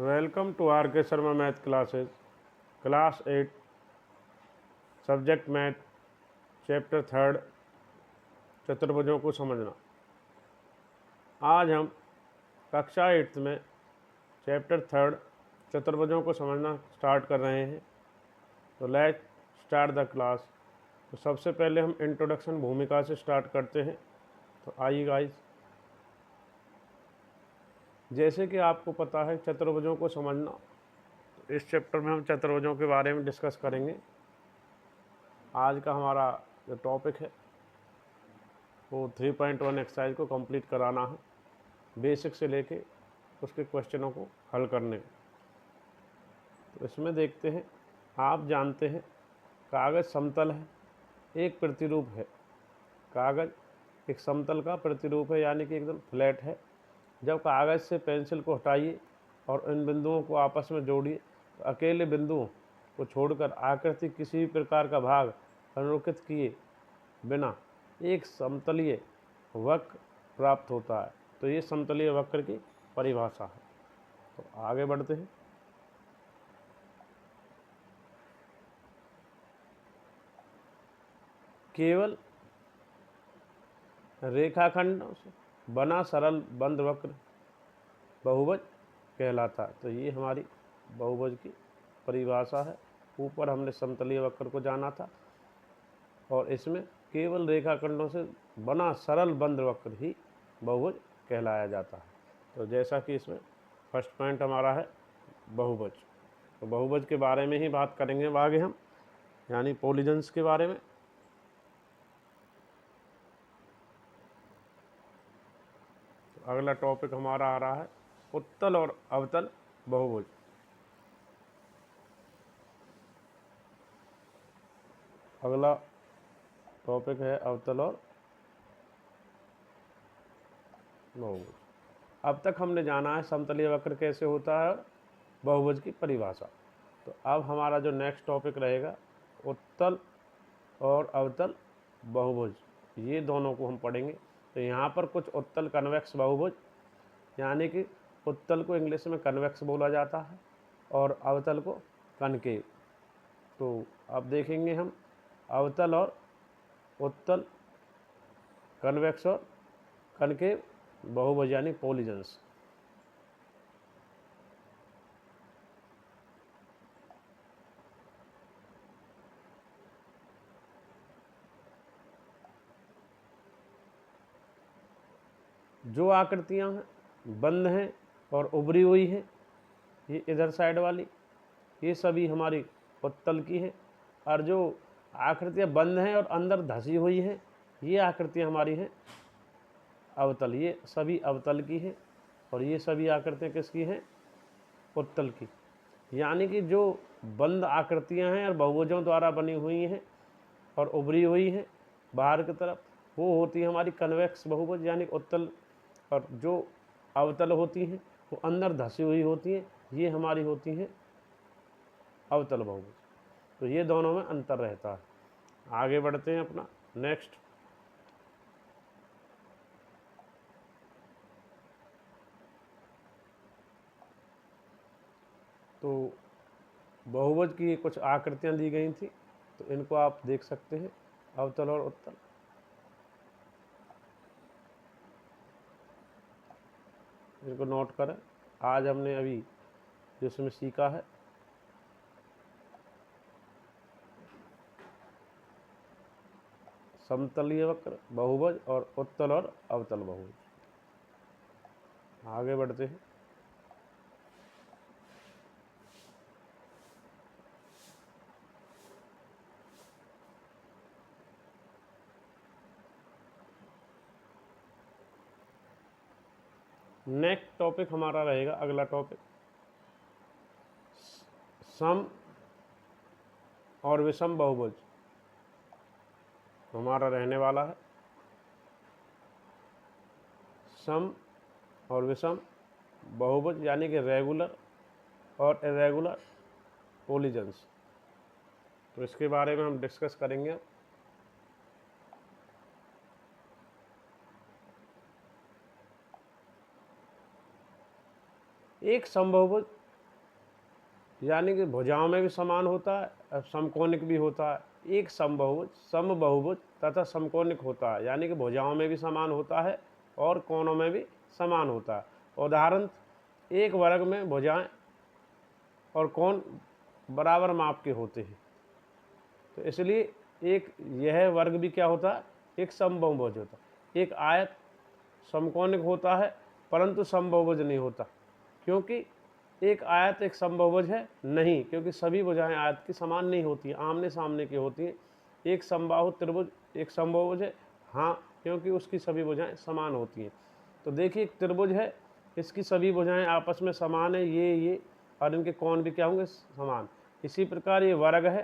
Welcome to are K Sharma math classes class 8 subject math chapter 3 चतुर्भुजों को समझना। आज हम कक्षा 8 में चैप्टर 3 चतुर्भुजों को समझना स्टार्ट कर रहे हैं। तो लेट्स स्टार्ट द क्लास। तो सबसे पहले हम इंट्रोडक्शन भूमिका से स्टार्ट करते हैं। तो आइए गाइस, जैसे कि आपको पता है चतुर्भुजों को समझना, तो इस चैप्टर में हम चतुर्भुजों के बारे में डिस्कस करेंगे। आज का हमारा जो टॉपिक है वो 3.1 एक्सरसाइज को कंप्लीट कराना है, बेसिक से लेके उसके क्वेश्चनों को हल करने। तो इसमें देखते हैं, आप जानते हैं कागज़ समतल है, एक प्रतिरूप है। कागज़ एक समतल का प्रतिरूप है, यानी कि एकदम फ्लैट है। जब कागज़ से पेंसिल को हटाइए और इन बिंदुओं को आपस में जोड़िए, तो अकेले बिंदुओं को छोड़कर आकृति किसी भी प्रकार का भाग अनुरेखित किए बिना एक समतलीय वक्र प्राप्त होता है। तो ये समतलीय वक्र की परिभाषा है। तो आगे बढ़ते हैं। केवल रेखाखंडों से बना सरल बंद वक्र बहुभुज कहलाता है। तो ये हमारी बहुभुज की परिभाषा है। ऊपर हमने समतलीय वक्र को जाना था और इसमें केवल रेखाखंडों से बना सरल बंद वक्र ही बहुभुज कहलाया जाता है। तो जैसा कि इसमें फर्स्ट पॉइंट हमारा है बहुभुज। तो बहुभुज के बारे में ही बात करेंगे आगे हम, यानी पॉलीगन्स के बारे में। तो अगला टॉपिक हमारा आ रहा है उत्तल और अवतल बहुभुज। अगला टॉपिक है अवतल और बहुभुज। अब तक हमने जाना है समतलीय वक्र कैसे होता है और बहुभुज की परिभाषा। तो अब हमारा जो नेक्स्ट टॉपिक रहेगा उत्तल और अवतल बहुभुज, ये दोनों को हम पढ़ेंगे। तो यहाँ पर कुछ उत्तल कन्वेक्स बहुभुज, यानी कि उत्तल को इंग्लिश में कन्वेक्स बोला जाता है और अवतल को कनकेव। तो अब देखेंगे हम अवतल और उत्तल, कन्वेक्स और कनकेव बहुभुज यानी पॉलीगन्स। जो आकृतियां हैं बंद हैं और उभरी हुई हैं, ये इधर साइड वाली, ये सभी हमारी उत्तल की हैं। और जो आकृतियां बंद हैं और अंदर धसी हुई हैं, ये आकृतियां हमारी हैं अवतल। ये सभी अवतल की हैं और ये सभी आकृतियां किसकी हैं? उत्तल की। यानी कि जो बंद आकृतियां हैं और बहुभुजों द्वारा बनी हुई हैं और उभरी हुई हैं बाहर की तरफ, वो होती है हमारी कन्वेक्स बहुभुज यानी उत्तल। और जो अवतल होती हैं वो अंदर धसी हुई होती हैं, ये हमारी होती हैं अवतल बहुभुज। तो ये दोनों में अंतर रहता है। आगे बढ़ते हैं अपना नेक्स्ट। तो बहुभुज की कुछ आकृतियां दी गई थी, तो इनको आप देख सकते हैं, अवतल और उत्तल। इनको नोट करें। आज हमने अभी जिसमें सीखा है समतलीय वक्र बहुभुज और उत्तल और अवतल बहुभुज। आगे बढ़ते हैं। नेक्स्ट टॉपिक हमारा रहेगा, अगला टॉपिक सम और विषम बहुभुज हमारा रहने वाला है। सम और विषम बहुभुज यानी कि रेगुलर और इरेगुलर पॉलीगन्स। तो इसके बारे में हम डिस्कस करेंगे। एक समबहुभुज यानी कि भुजाओं में भी समान होता है और समकोणिक भी होता है। एक समबहुभुज, समबहुभुज तथा समकोणिक होता है, यानी कि भुजाओं में भी समान होता है और कोणों में भी समान होता है। उदाहरण, एक वर्ग में भुजाएं और कोण बराबर माप के होते हैं, तो इसलिए एक यह वर्ग भी क्या होता है, एक समबहुभुज होता है। एक आयत समकोणिक होता है परंतु समबहुभुज नहीं होता, क्योंकि एक आयत एक समबहुभुज है नहीं, क्योंकि सभी भुजाएं आयत की समान नहीं होती हैं, आमने सामने की होती हैं। एक समबाहु त्रिभुज एक समबहुभुज है, हाँ, क्योंकि उसकी सभी भुजाएं समान होती हैं। तो देखिए, एक त्रिभुज है, इसकी सभी भुजाएं आपस में समान है, ये और इनके कोण भी क्या होंगे, समान। इसी प्रकार ये वर्ग है,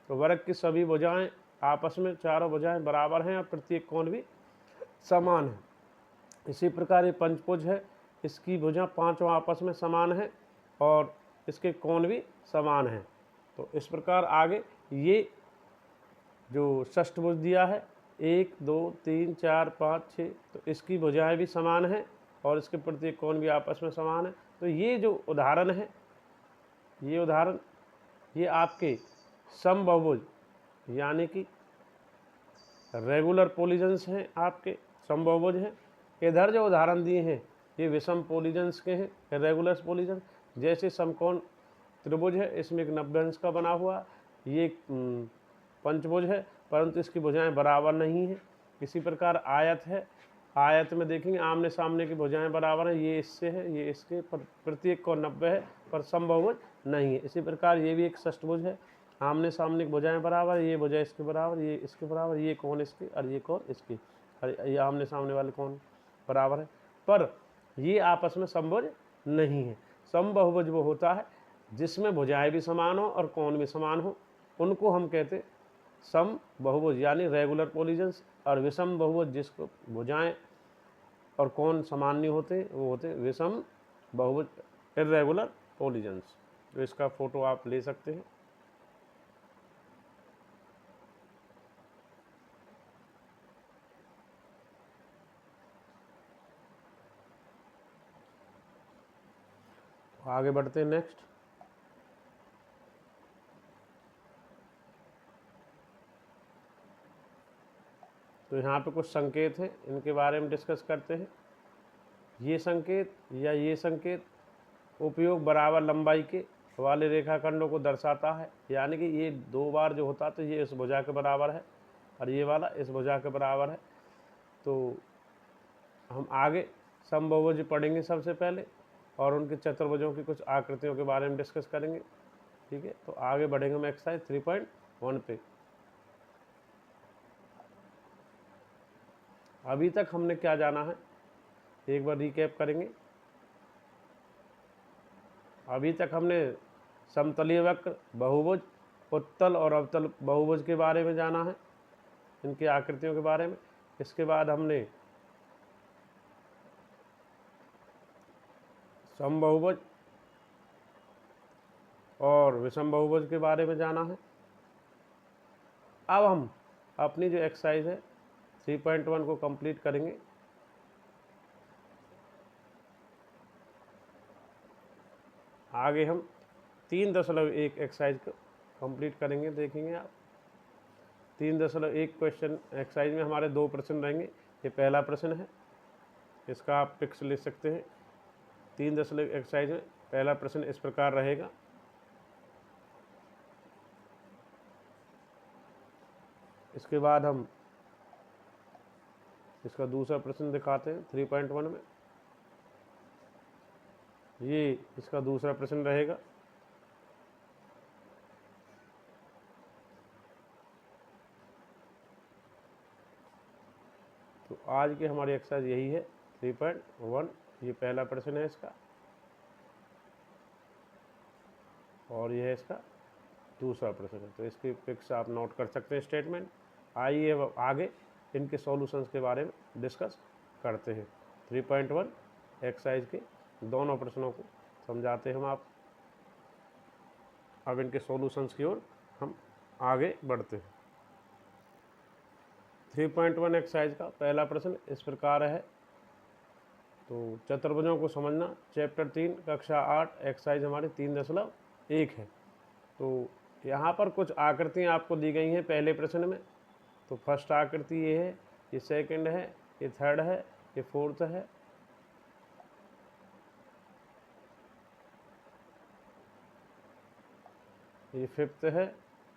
तो वर्ग की सभी भुजाएं आपस में चारों भुजाएं बराबर हैं और प्रत्येक कोण भी समान है। इसी प्रकार ये पंचभुज है, इसकी भुजा पांचों आपस में समान है और इसके कोण भी समान हैं। तो इस प्रकार आगे ये जो षष्ठभुज दिया है, 1 2 3 4 5 6, तो इसकी भुजाएं भी समान हैं और इसके प्रत्येक कोण भी आपस में समान है। तो ये जो उदाहरण है, ये उदाहरण ये आपके समबहुभुज यानी कि रेगुलर पॉलीजन्स हैं, आपके समबहुभुज हैं। इधर जो उदाहरण दिए हैं ये विषम पॉलीजन्स के हैं, इर्रेगुलर पॉलीजन। जैसे समकोण त्रिभुज है, इसमें एक 90 अंश का बना हुआ, ये एक पंचभुज है परंतु इसकी भुजाएं बराबर नहीं है। इसी प्रकार आयत है, आयत में देखेंगे आमने सामने की भुजाएं बराबर हैं, ये इससे है ये इसके, पर प्रत्येक को 90 है पर समबहुभुज नहीं है। इसी प्रकार ये भी एक षष्ठभुज है, आमने सामने की भुजाएं बराबर, ये भुजा इसके बराबर, ये इसके बराबर, ये कोण इसके और ये कोण इसके, और ये आमने सामने वाले कोण बराबर है, पर ये आपस में समभुज नहीं है। समबहुभुज वो होता है जिसमें भुजाएं भी समान हो और कोण भी समान हो, उनको हम कहते समबहुभुज यानी रेगुलर पॉलीजन्स। और विषम बहुभुज जिसको भुजाएं और कोण समान नहीं होते, वो होते विषम बहुभुज, इर्रेगुलर पॉलीजन्स। तो इसका फोटो आप ले सकते हैं। आगे बढ़ते हैं नेक्स्ट। तो यहाँ पे कुछ संकेत हैं, इनके बारे में डिस्कस करते हैं। ये संकेत या ये संकेत उपयोग बराबर लंबाई के वाले रेखाखंडों को दर्शाता है, यानी कि ये 2 बार जो होता तो ये इस भुजा के बराबर है और ये वाला इस भुजा के बराबर है। तो हम आगे समबहुभुज पढ़ेंगे सबसे पहले और उनके चतुर्भुजों की कुछ आकृतियों के बारे में डिस्कस करेंगे, ठीक है। तो आगे बढ़ेंगे हम एक्सरसाइज 3.1 पे। अभी तक हमने क्या जाना है, एक बार रिकैप करेंगे। अभी तक हमने समतलीय वक्र, बहुभुज, उत्तल और अवतल बहुभुज के बारे में जाना है, इनकी आकृतियों के बारे में। इसके बाद हमने समबहुभुज और विषम बहुभुज के बारे में जाना है। अब हम अपनी जो एक्सरसाइज है 3.1 को कंप्लीट करेंगे। आगे हम 3.1 एक्सरसाइज को कंप्लीट करेंगे, देखेंगे आप। 3.1 क्वेश्चन एक्सरसाइज में हमारे 2 प्रश्न रहेंगे। ये पहला प्रश्न है, इसका आप पिक्स ले सकते हैं। 3.1 एक्सरसाइज में पहला प्रश्न इस प्रकार रहेगा। इसके बाद हम इसका दूसरा प्रश्न दिखाते हैं 3.1 में। ये इसका दूसरा प्रश्न रहेगा। तो आज की हमारी एक्सरसाइज यही है 3.1। ये पहला प्रश्न है इसका और यह है इसका दूसरा प्रश्न है। तो इसकी पिक्स आप नोट कर सकते हैं स्टेटमेंट। आइए अब आगे इनके सॉल्यूशंस के बारे में डिस्कस करते हैं। 3.1 एक्सरसाइज के दोनों प्रश्नों को समझाते हैं हम आप। अब इनके सॉल्यूशंस की ओर हम आगे बढ़ते हैं। 3.1 एक्सरसाइज का पहला प्रश्न इस प्रकार है। तो चतुर्भुजों को समझना, चैप्टर 3 कक्षा 8 एक्सरसाइज हमारी 3.1 1 है। तो यहाँ पर कुछ आकृतियाँ आपको दी गई हैं पहले प्रश्न में। तो फर्स्ट आकृति ये है, ये सेकंड है, ये थर्ड है, ये फोर्थ है, ये फिफ्थ है,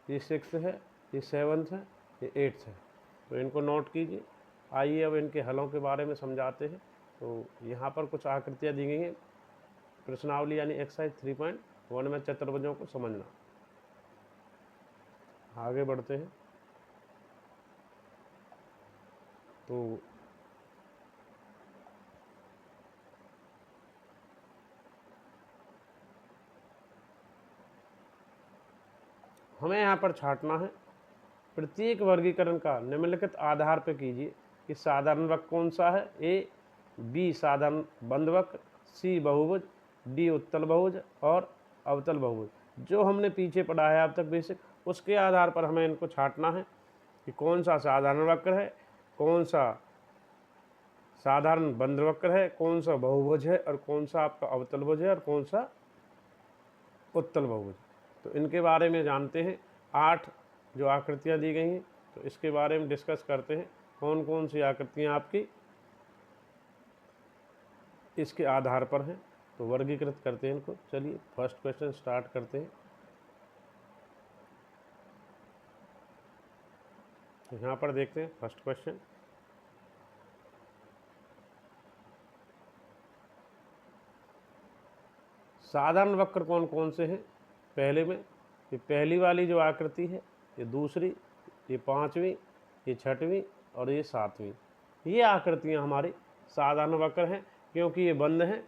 ये सिक्स्थ है, ये सेवन्थ है, ये एट्थ है। तो इनको नोट कीजिए। आइए अब इनके हलों के बारे में समझाते हैं। तो यहाँ पर कुछ आकृतियाँ दी गई हैं प्रश्नावली यानी एक्सरसाइज 3.1 में चतुर्भुजों को समझना। आगे बढ़ते हैं। तो हमें यहाँ पर छांटना है। प्रत्येक वर्गीकरण का निम्नलिखित आधार पर कीजिए कि साधारण वक्र कौन सा है। ए, बी साधारण बंद वक्र, सी बहुभुज, डी उत्तल बहुभुज और अवतल बहुभुज। जो हमने पीछे पढ़ा है अब तक बेसिक, उसके आधार पर हमें इनको छांटना है कि कौन सा साधारण वक्र है, कौन सा साधारण बंद वक्र है, कौन सा बहुभुज है और कौन सा आपका अवतल भुज है और कौन सा उत्तल बहुभुज। तो इनके बारे में जानते हैं। 8 जो आकृतियाँ दी गई हैं, तो इसके बारे में डिस्कस करते हैं कौन कौन सी आकृतियाँ आपकी इसके आधार पर हैं। तो वर्गीकृत करते हैं इनको। चलिए फर्स्ट क्वेश्चन स्टार्ट करते हैं। तो यहाँ पर देखते हैं फर्स्ट क्वेश्चन। साधारण वक्र कौन कौन से हैं। पहले में ये पहली वाली जो आकृति है, ये दूसरी, ये पांचवी, ये छठवीं और ये सातवीं, ये आकृतियाँ हमारी साधारण वक्र हैं। क्योंकि ये बंद हैं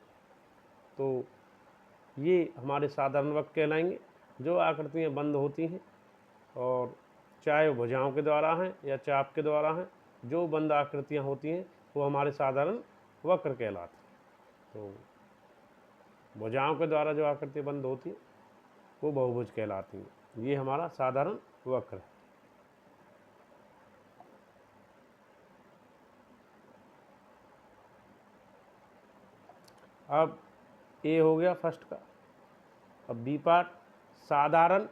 तो ये हमारे साधारण वक्र कहलाएंगे। जो आकृतियाँ बंद होती हैं और चाहे वो भुजाओं के द्वारा हैं या चाप के द्वारा हैं, जो बंद आकृतियाँ होती हैं वो हमारे साधारण वक्र कहलाते हैं। तो भुजाओं के द्वारा जो आकृतियाँ बंद होती हैं वो बहुभुज कहलाती हैं। ये हमारा साधारण वक्र है। अब ए हो गया फर्स्ट का। अब बी पार्ट, साधारण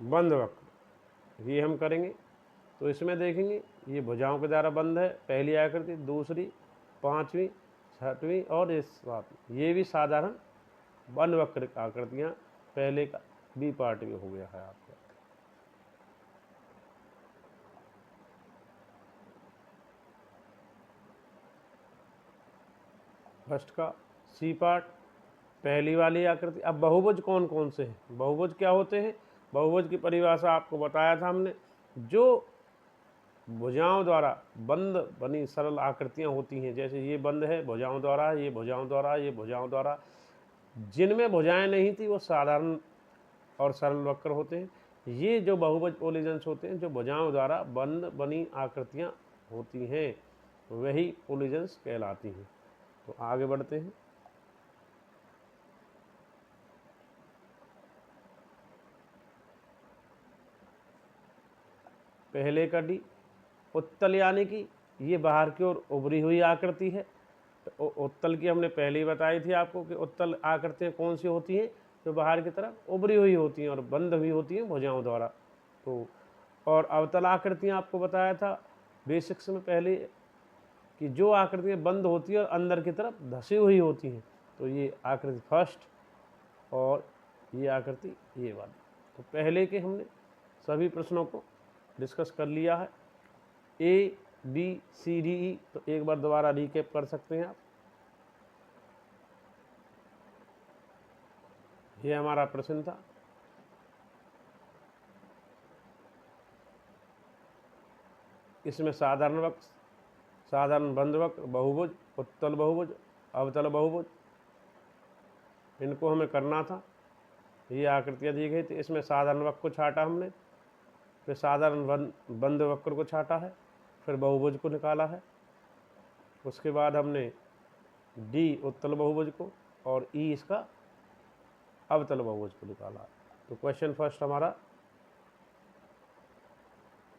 बंद वक्र, ये हम करेंगे। तो इसमें देखेंगे ये भुजाओं के द्वारा बंद है, पहली आकृति, दूसरी, पांचवी, छठवीं और इस सातवीं, ये भी साधारण बंद वक्र आकृतियाँ। पहले का बी पार्ट भी हो गया है आपका। फर्स्ट का सी पार्ट, पहली वाली आकृति। अब बहुभुज कौन कौन से हैं। बहुभुज क्या होते हैं। बहुभुज की परिभाषा आपको बताया था हमने। जो भुजाओं द्वारा बंद बनी सरल आकृतियाँ होती हैं, जैसे ये बंद है भुजाओं द्वारा, ये भुजाओं द्वारा, ये भुजाओं द्वारा, जिनमें भुजाएं नहीं थी वो साधारण और सरल वक्र होते हैं। ये जो बहुभुज पोलिजन्स होते हैं, जो भुजाओं द्वारा बंद बनी आकृतियाँ होती हैं, वही पोलिजन्स कहलाती हैं। तो आगे बढ़ते हैं। पहले का डी, उत्तल यानी कि ये बाहर की ओर उभरी हुई आकृति है। तो उत्तल की हमने पहले ही बताई थी आपको कि उत्तल आकृतियाँ कौन सी होती हैं, जो बाहर की तरफ उभरी हुई होती हैं और बंद हुई होती हैं भुजाओं द्वारा। तो और अवतल आकृतियाँ आपको बताया था बेसिक्स में पहले कि जो आकृतियाँ बंद होती हैं और अंदर की तरफ धसी हुई होती हैं। तो ये आकृति फर्स्ट और ये आकृति ये वाली। तो पहले के हमने सभी प्रश्नों को डिस्कस कर लिया है। ए, बी, सी, डी, ई। तो एक बार दोबारा रिकैप कर सकते हैं आप। ये हमारा प्रश्न था। इसमें साधारण वक्र, साधारण बंद वक्र, बहुभुज, उत्तल बहुभुज, अवतल बहुभुज, इनको हमें करना था। ये आकृतियाँ दी गई थी। इसमें साधारण वक्र को छाटा हमने, फिर साधारण बंद वक्र को छाटा है, फिर बहुभुज को निकाला है। उसके बाद हमने डी उत्तल बहुभुज को और ई इसका अवतल बहुभुज को निकाला। तो क्वेश्चन फर्स्ट हमारा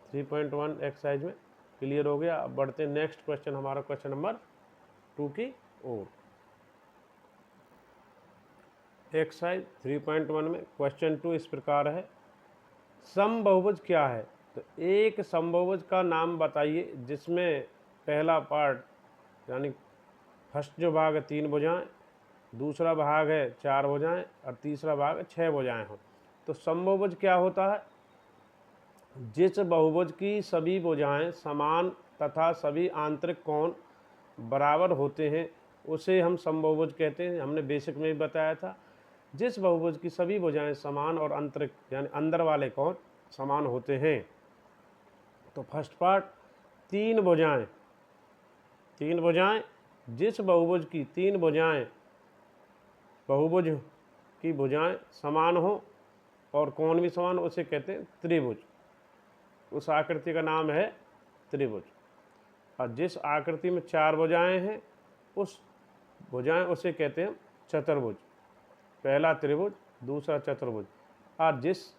3.1 एक्सरसाइज में क्लियर हो गया। अब बढ़ते हैं नेक्स्ट क्वेश्चन, हमारा क्वेश्चन नंबर 2 की ओर। एक्सरसाइज 3.1 में क्वेश्चन 2 इस प्रकार है, समबहुभुज क्या है? तो एक समबहुभुज का नाम बताइए जिसमें पहला पार्ट यानी फर्स्ट जो भाग है 3 भुजाएं, दूसरा भाग है 4 भुजाएं और तीसरा भाग है 6 भुजाएं हों। तो समबहुभुज क्या होता है? जिस बहुभुज की सभी भुजाएं समान तथा सभी आंतरिक कोण बराबर होते हैं उसे हम समबहुभुज कहते हैं। हमने बेसिक में भी बताया था, जिस बहुभुज की सभी भुजाएं समान और आंतरिक यानी अंदर वाले कोण समान होते हैं। तो फर्स्ट पार्ट, तीन भुजाएं जिस बहुभुज की तीन भुजाएं बहुभुज की भुजाएं समान हो और कोण भी समान, उसे कहते हैं त्रिभुज। उस आकृति का नाम है त्रिभुज। और जिस आकृति में 4 भुजाएं हैं उस भुजाएं उसे कहते हैं चतुर्भुज। पहला त्रिभुज, दूसरा चतुर्भुज। और जिस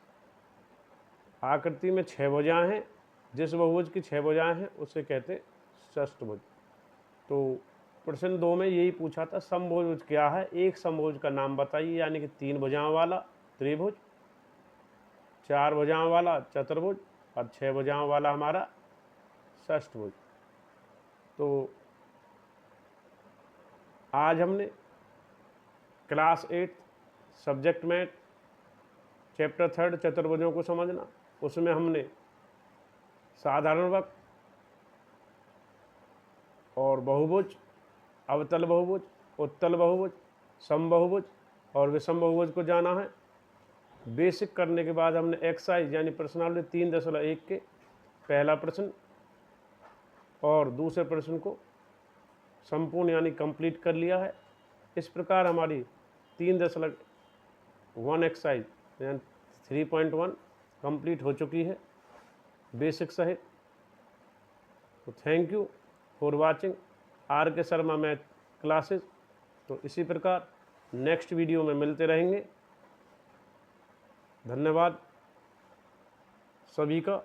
आकृति में 6 भुजाएं हैं, जिस बहुभुज की 6 भुजाएं हैं उसे कहते हैं षष्ठभुज। तो प्रश्न 2 में यही पूछा था, समबहुभुज क्या है? एक समबहुज का नाम बताइए, यानी कि 3 भुजाओं वाला त्रिभुज, 4 भुजाओं वाला चतुर्भुज और 6 भुजाओं वाला हमारा षष्ठभुज। तो आज हमने क्लास 8 सब्जेक्ट मैथ चैप्टर 3 चतुर्भुजों को समझना, उसमें हमने साधारण वक्र और बहुभुज, अवतल बहुभुज, उत्तल बहुभुज, समबहुभुज और विषम बहुभुज को जाना है। बेसिक करने के बाद हमने एक्सरसाइज यानी प्रश्नावली 3.1 के पहला प्रश्न और दूसरे प्रश्न को संपूर्ण यानी कंप्लीट कर लिया है। इस प्रकार हमारी 3.1 एक्सरसाइज यानी 3.1 कंप्लीट हो चुकी है बेसिक सहित। तो thank you for watching R K Sharma math classes. तो इसी प्रकार नेक्स्ट वीडियो में मिलते रहेंगे। धन्यवाद सभी का।